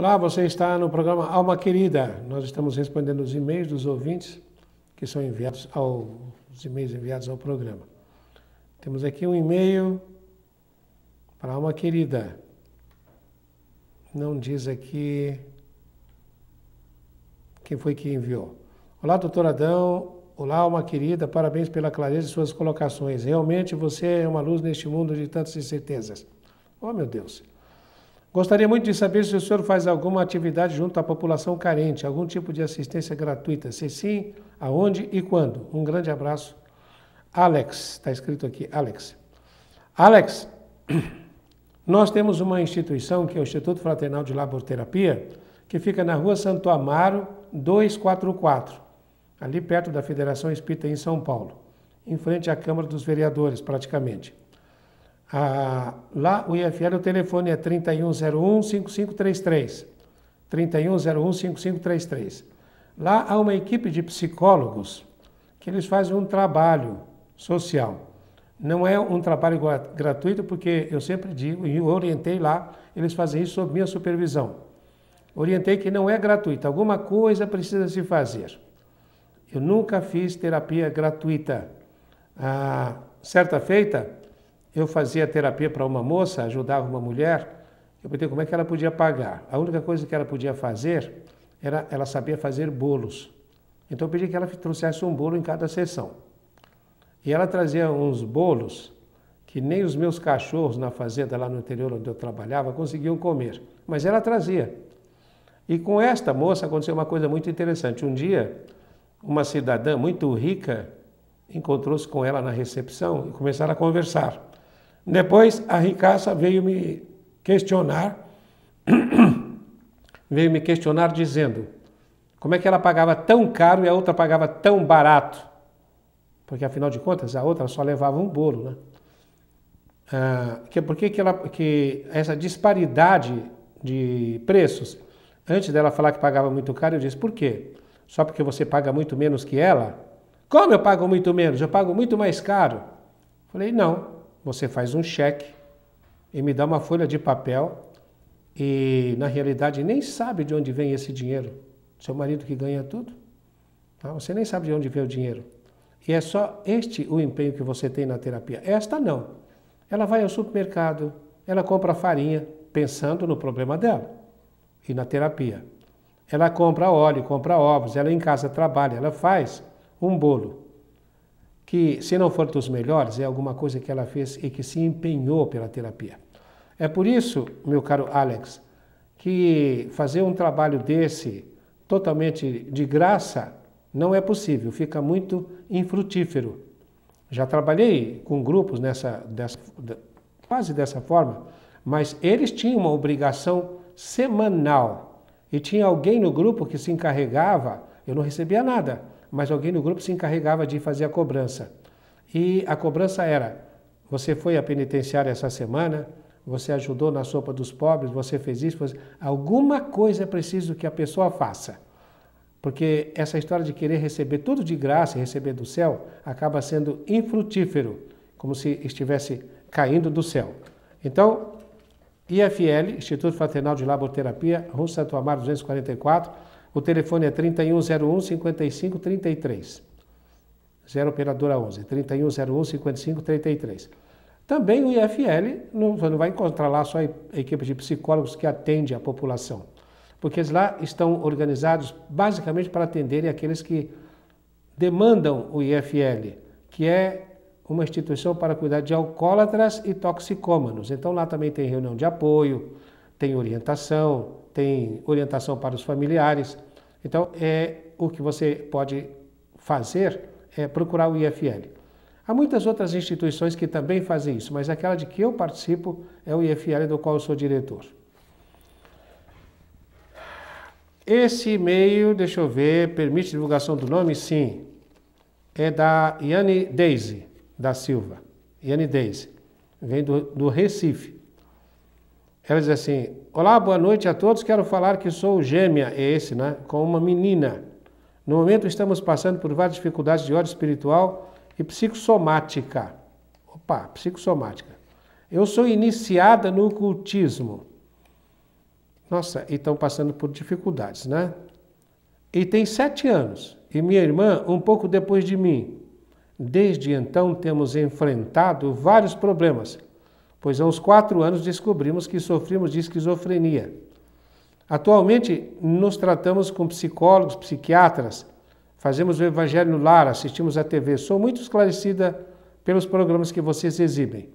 Olá, você está no programa Alma Querida. Nós estamos respondendo os e-mails dos ouvintes que são enviados os e-mails enviados ao programa. Temos aqui um e-mail para a Alma Querida. Não diz aqui quem foi que enviou. Olá, doutor Adão. Olá, Alma Querida. Parabéns pela clareza de suas colocações. Realmente você é uma luz neste mundo de tantas incertezas. Oh, meu Deus. Gostaria muito de saber se o senhor faz alguma atividade junto à população carente, algum tipo de assistência gratuita. Se sim, aonde e quando? Um grande abraço. Alex, está escrito aqui, Alex. Alex, nós temos uma instituição que é o Instituto Fraternal de Laborterapia, que fica na rua Santo Amaro, 244, ali perto da Federação Espírita em São Paulo, em frente à Câmara dos Vereadores, praticamente. Lá o IFL, o telefone é 3101-5533. 3101-5533. Lá há uma equipe de psicólogos que eles fazem um trabalho social. Não é um trabalho gratuito, porque eu sempre digo, e orientei lá, eles fazem isso sob minha supervisão. Orientei que não é gratuito, alguma coisa precisa se fazer. Eu nunca fiz terapia gratuita. Certa feita, eu fazia terapia para uma moça, ajudava uma mulher, eu perguntei como é que ela podia pagar. A única coisa que ela podia fazer era, ela sabia fazer bolos. Então eu pedi que ela trouxesse um bolo em cada sessão. E ela trazia uns bolos que nem os meus cachorros na fazenda lá no interior onde eu trabalhava conseguiam comer, mas ela trazia. E com esta moça aconteceu uma coisa muito interessante. Um dia, uma cidadã muito rica encontrou-se com ela na recepção e começaram a conversar. Depois, a ricaça veio me questionar dizendo como é que ela pagava tão caro e a outra pagava tão barato. Porque, afinal de contas, a outra só levava um bolo, né? Por que essa disparidade de preços? Antes dela falar que pagava muito caro, eu disse, por quê? Só porque você paga muito menos que ela? Como eu pago muito menos? Eu pago muito mais caro. Falei, não. Você faz um cheque e me dá uma folha de papel e, na realidade, nem sabe de onde vem esse dinheiro. Seu marido que ganha tudo. Tá? Você nem sabe de onde vem o dinheiro. E é só este o empenho que você tem na terapia. Esta não. Ela vai ao supermercado, ela compra farinha, pensando no problema dela e na terapia. Ela compra óleo, compra ovos, ela em casa trabalha, ela faz um bolo. Que, se não for dos melhores, é alguma coisa que ela fez e que se empenhou pela terapia. É por isso, meu caro Alex, que fazer um trabalho desse, totalmente de graça, não é possível, fica muito infrutífero. Já trabalhei com grupos quase dessa forma, mas eles tinham uma obrigação semanal e tinha alguém no grupo que se encarregava, eu não recebia nada, mas alguém no grupo se encarregava de fazer a cobrança. E a cobrança era, você foi à penitenciária essa semana, você ajudou na sopa dos pobres, você fez isso, alguma coisa é preciso que a pessoa faça. Porque essa história de querer receber tudo de graça e receber do céu, acaba sendo infrutífero, como se estivesse caindo do céu. Então, IFL, Instituto Fraternal de Laborterapia, Rua Santo Amaro 244, o telefone é 3101-5533. 0 operadora 11, 3101-5533. Também o IFL, você não vai encontrar lá só a equipe de psicólogos que atende a população, porque eles lá estão organizados basicamente para atenderem aqueles que demandam o IFL, que é uma instituição para cuidar de alcoólatras e toxicômanos. Então lá também tem reunião de apoio, tem orientação para os familiares. Então, o que você pode fazer é procurar o IFL. Há muitas outras instituições que também fazem isso, mas aquela de que eu participo é o IFL, do qual eu sou diretor. Esse e-mail, deixa eu ver, permite divulgação do nome? Sim. É da Yane Deise da Silva. Yane Deise. Vem do Recife. Ela diz assim, olá, boa noite a todos, quero falar que sou gêmea, né, com uma menina. No momento estamos passando por várias dificuldades de ordem espiritual e psicossomática. Psicossomática. Eu sou iniciada no ocultismo. Nossa, e estão passando por dificuldades, né? E tem 7 anos. E minha irmã, um pouco depois de mim. Desde então temos enfrentado vários problemas, pois há uns 4 anos descobrimos que sofrimos de esquizofrenia. Atualmente nos tratamos com psicólogos, psiquiatras, fazemos o evangelho no lar, assistimos à TV. Sou muito esclarecida pelos programas que vocês exibem.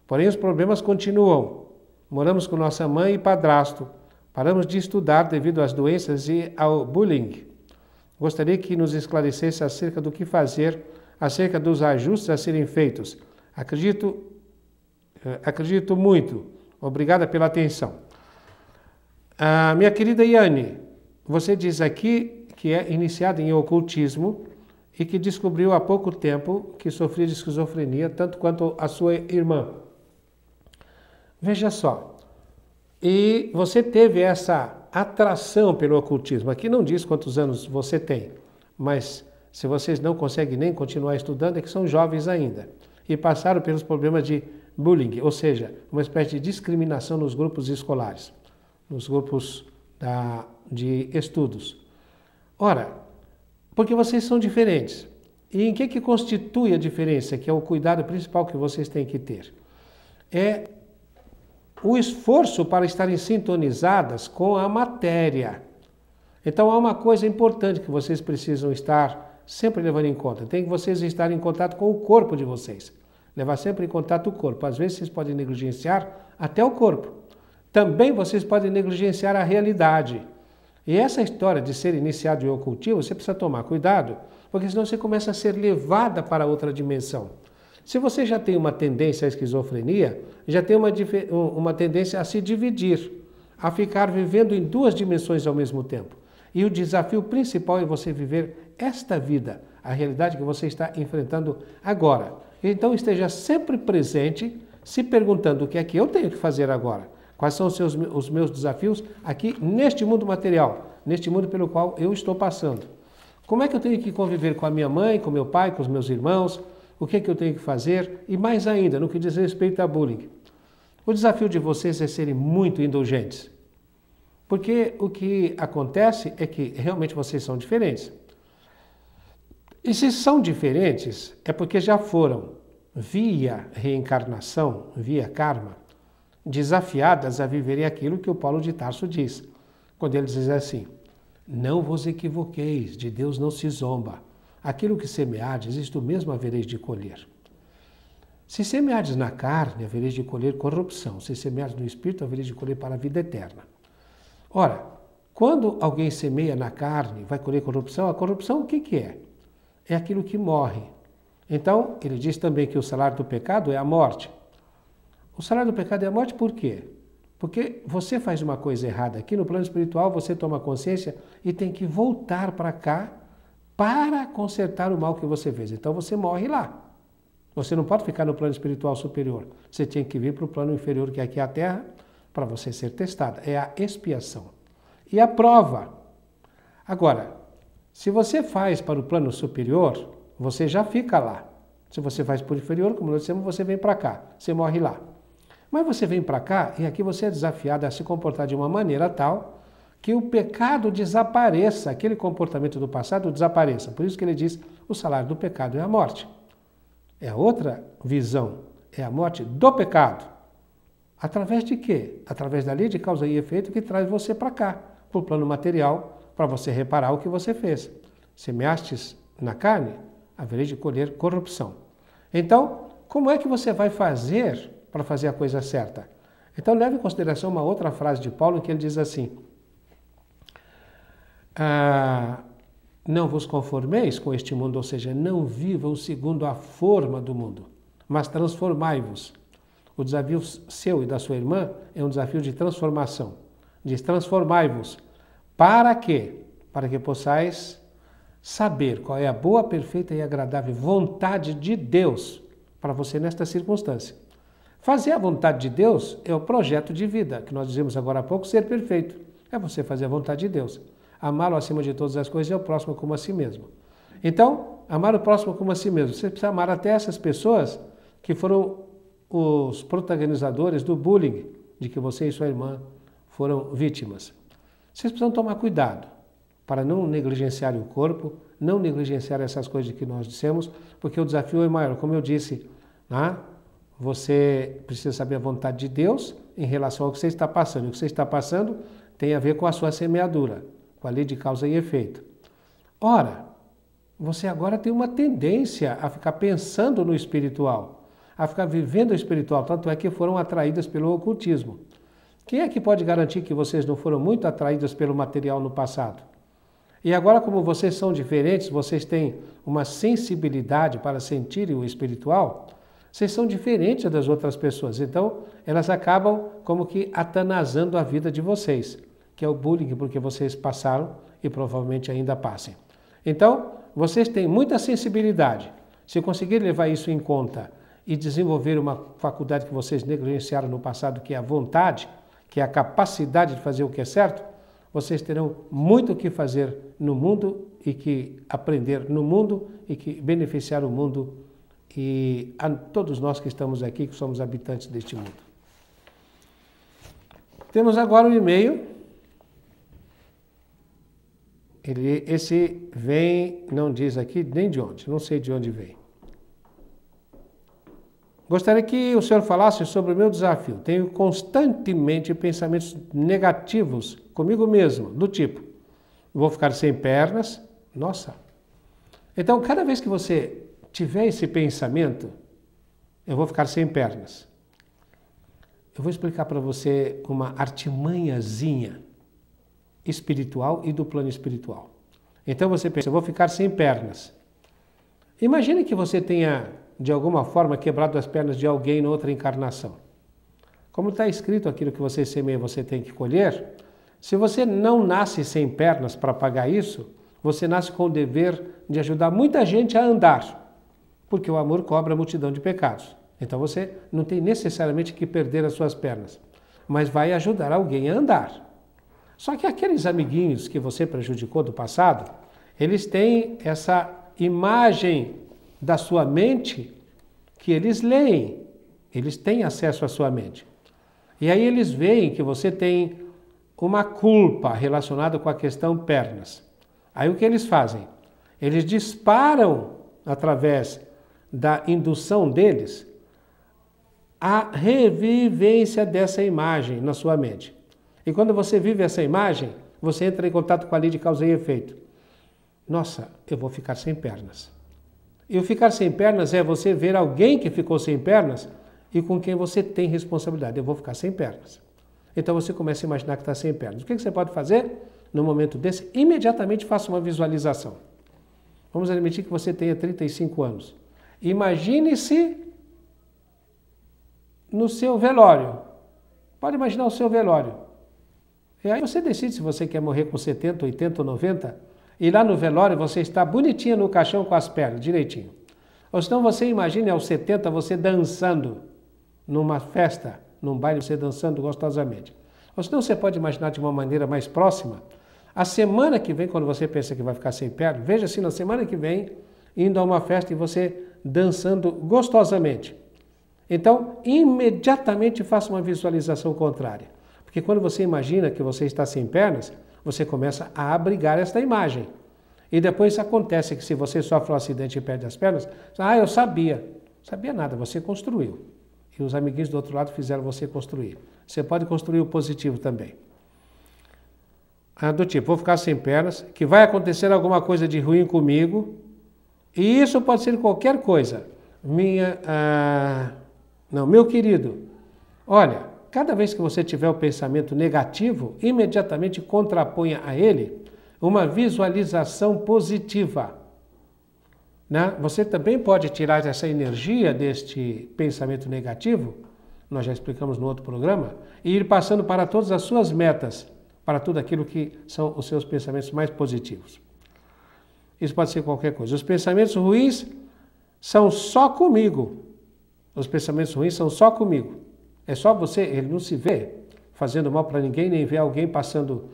Porém os problemas continuam. Moramos com nossa mãe e padrasto. Paramos de estudar devido às doenças e ao bullying. Gostaria que nos esclarecesse acerca do que fazer, acerca dos ajustes a serem feitos. Acredito muito. Obrigada pela atenção. Minha querida Yane, você diz aqui que é iniciada em ocultismo e que descobriu há pouco tempo que sofria de esquizofrenia, tanto quanto a sua irmã. Veja só, e você teve essa atração pelo ocultismo. Aqui não diz quantos anos você tem, mas se vocês não conseguem nem continuar estudando, é que são jovens ainda. E passaram pelos problemas de bullying, ou seja, uma espécie de discriminação nos grupos escolares, nos grupos de estudos. Ora, porque vocês são diferentes. E em que constitui a diferença, que é o cuidado principal que vocês têm que ter? É o esforço para estarem sintonizadas com a matéria. Então há uma coisa importante que vocês precisam estar sempre levando em conta. Tem que vocês estarem em contato com o corpo de vocês. Levar sempre em contato o corpo. Às vezes vocês podem negligenciar até o corpo. Também vocês podem negligenciar a realidade. E essa história de ser iniciado em ocultismo, você precisa tomar cuidado, porque senão você começa a ser levada para outra dimensão. Se você já tem uma tendência à esquizofrenia, já tem uma tendência a se dividir, a ficar vivendo em 2 dimensões ao mesmo tempo. E o desafio principal é você viver esta vida, a realidade que você está enfrentando agora. Então esteja sempre presente, se perguntando o que é que eu tenho que fazer agora. Quais são os meus desafios aqui neste mundo material, neste mundo pelo qual eu estou passando. Como é que eu tenho que conviver com a minha mãe, com meu pai, com os meus irmãos? O que é que eu tenho que fazer? E mais ainda, no que diz respeito a bullying. O desafio de vocês é serem muito indulgentes. Porque o que acontece é que realmente vocês são diferentes. E se são diferentes, é porque já foram, via reencarnação, via karma, desafiadas a viverem aquilo que o Paulo de Tarso diz. Quando ele diz assim, não vos equivoqueis, de Deus não se zomba. Aquilo que semeardes, isto mesmo havereis de colher. Se semeardes na carne, havereis de colher corrupção. Se semeardes no Espírito, havereis de colher para a vida eterna. Ora, quando alguém semeia na carne, vai colher corrupção, a corrupção o que é? É aquilo que morre. Então, ele diz também que o salário do pecado é a morte. O salário do pecado é a morte por quê? Porque você faz uma coisa errada aqui no plano espiritual, você toma consciência e tem que voltar para cá para consertar o mal que você fez. Então você morre lá. Você não pode ficar no plano espiritual superior. Você tem que vir para o plano inferior, que é aqui a Terra, para você ser testado. É a expiação. E a prova. Agora, se você faz para o plano superior, você já fica lá. Se você faz por inferior, como nós dissemos, você vem para cá. Você morre lá. Mas você vem para cá e aqui você é desafiado a se comportar de uma maneira tal que o pecado desapareça, aquele comportamento do passado desapareça. Por isso que ele diz, o salário do pecado é a morte. É outra visão, é a morte do pecado. Através de quê? Através da lei de causa e efeito que traz você para cá, para o plano material, para você reparar o que você fez. Semeastes na carne, havereis de colher corrupção. Então, como é que você vai fazer para fazer a coisa certa? Então, leve em consideração uma outra frase de Paulo, que ele diz assim, não vos conformeis com este mundo, ou seja, não vivam segundo a forma do mundo, mas transformai-vos. O desafio seu e da sua irmã é um desafio de transformação. Diz, transformai-vos. Para quê? Para que possais saber qual é a boa, perfeita e agradável vontade de Deus para você nesta circunstância. Fazer a vontade de Deus é o projeto de vida, que nós dizemos agora há pouco, ser perfeito. É você fazer a vontade de Deus. Amá-lo acima de todas as coisas e ao próximo como a si mesmo. Então, amar o próximo como a si mesmo. Você precisa amar até essas pessoas que foram os protagonizadores do bullying, de que você e sua irmã foram vítimas. Vocês precisam tomar cuidado para não negligenciar o corpo, não negligenciar essas coisas que nós dissemos, porque o desafio é maior. Como eu disse, né? Você precisa saber a vontade de Deus em relação ao que você está passando. E o que você está passando tem a ver com a sua semeadura, com a lei de causa e efeito. Ora, você agora tem uma tendência a ficar pensando no espiritual, a ficar vivendo o espiritual, tanto é que foram atraídas pelo ocultismo. Quem é que pode garantir que vocês não foram muito atraídas pelo material no passado? E agora, como vocês são diferentes, vocês têm uma sensibilidade para sentirem o espiritual, vocês são diferentes das outras pessoas. Então, elas acabam como que atanazando a vida de vocês, que é o bullying, porque vocês passaram e provavelmente ainda passem. Então, vocês têm muita sensibilidade. Se conseguirem levar isso em conta e desenvolver uma faculdade que vocês negligenciaram no passado, que é a vontade, que é a capacidade de fazer o que é certo, vocês terão muito o que fazer no mundo e que aprender no mundo e que beneficiar o mundo e a todos nós que estamos aqui, que somos habitantes deste mundo. Temos agora um e-mail. Esse vem, não diz aqui nem de onde, não sei de onde vem. Gostaria que o senhor falasse sobre o meu desafio. Tenho constantemente pensamentos negativos comigo mesmo, do tipo, vou ficar sem pernas. Nossa! Então, cada vez que você tiver esse pensamento, eu vou ficar sem pernas. Eu vou explicar para você uma artimanhazinha espiritual e do plano espiritual. Então você pensa, eu vou ficar sem pernas. Imagine que você tenha, de alguma forma, quebrado as pernas de alguém em outra encarnação. Como está escrito aquilo que você semeia, você tem que colher. Se você não nasce sem pernas para pagar isso, você nasce com o dever de ajudar muita gente a andar, porque o amor cobra a multidão de pecados. Então você não tem necessariamente que perder as suas pernas, mas vai ajudar alguém a andar. Só que aqueles amiguinhos que você prejudicou do passado, eles têm essa imagem da sua mente que eles leem, eles têm acesso à sua mente. E aí eles veem que você tem uma culpa relacionada com a questão pernas. Aí o que eles fazem? Eles disparam, através da indução deles, a revivência dessa imagem na sua mente. E quando você vive essa imagem, você entra em contato com a lei de causa e efeito. Nossa, eu vou ficar sem pernas. E o ficar sem pernas é você ver alguém que ficou sem pernas e com quem você tem responsabilidade. Eu vou ficar sem pernas. Então você começa a imaginar que está sem pernas. O que você pode fazer no momento desse? Imediatamente faça uma visualização. Vamos admitir que você tenha 35 anos. Imagine-se no seu velório. Pode imaginar o seu velório. E aí você decide se você quer morrer com 70, 80 ou 90, e lá no velório você está bonitinha no caixão com as pernas, direitinho. Ou senão você imagine aos 70 você dançando numa festa, num baile, você dançando gostosamente. Ou senão você pode imaginar de uma maneira mais próxima, a semana que vem, quando você pensa que vai ficar sem perna, veja assim, na semana que vem, indo a uma festa e você dançando gostosamente. Então, imediatamente faça uma visualização contrária. Porque quando você imagina que você está sem pernas, você começa a abrigar esta imagem. E depois acontece que se você sofre um acidente e perde as pernas, eu sabia. Sabia nada, você construiu. E os amiguinhos do outro lado fizeram você construir. Você pode construir o positivo também. Do tipo, vou ficar sem pernas, que vai acontecer alguma coisa de ruim comigo, e isso pode ser qualquer coisa. Meu querido, olha, cada vez que você tiver o pensamento negativo, imediatamente contraponha a ele uma visualização positiva. Né? Você também pode tirar essa energia deste pensamento negativo, nós já explicamos no outro programa, e ir passando para todas as suas metas, para tudo aquilo que são os seus pensamentos mais positivos. Isso pode ser qualquer coisa. Os pensamentos ruins são só comigo. Os pensamentos ruins são só comigo. É só você, ele não se vê fazendo mal para ninguém, nem vê alguém passando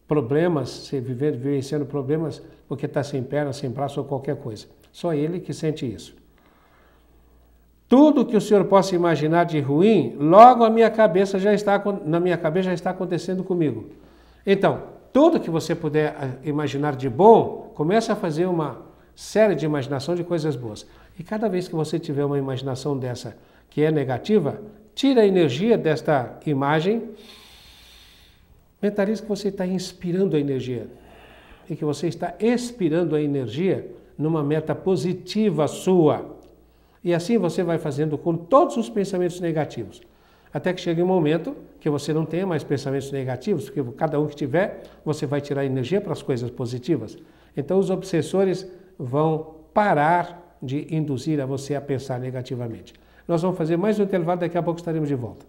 problemas, vivenciando problemas porque está sem perna, sem braço ou qualquer coisa. Só ele que sente isso. tudo que o senhor possa imaginar de ruim, logo na minha cabeça já está acontecendo comigo. Então, tudo que você puder imaginar de bom, comece a fazer uma série de imaginação de coisas boas. E cada vez que você tiver uma imaginação dessa que é negativa, tira a energia desta imagem, mentalize que você está inspirando a energia e que você está expirando a energia numa meta positiva sua. E assim você vai fazendo com todos os pensamentos negativos. Até que chegue um momento que você não tenha mais pensamentos negativos, porque cada um que tiver, você vai tirar energia para as coisas positivas. Então os obsessores vão parar de induzir a você a pensar negativamente. Nós vamos fazer mais um intervalo, daqui a pouco estaremos de volta.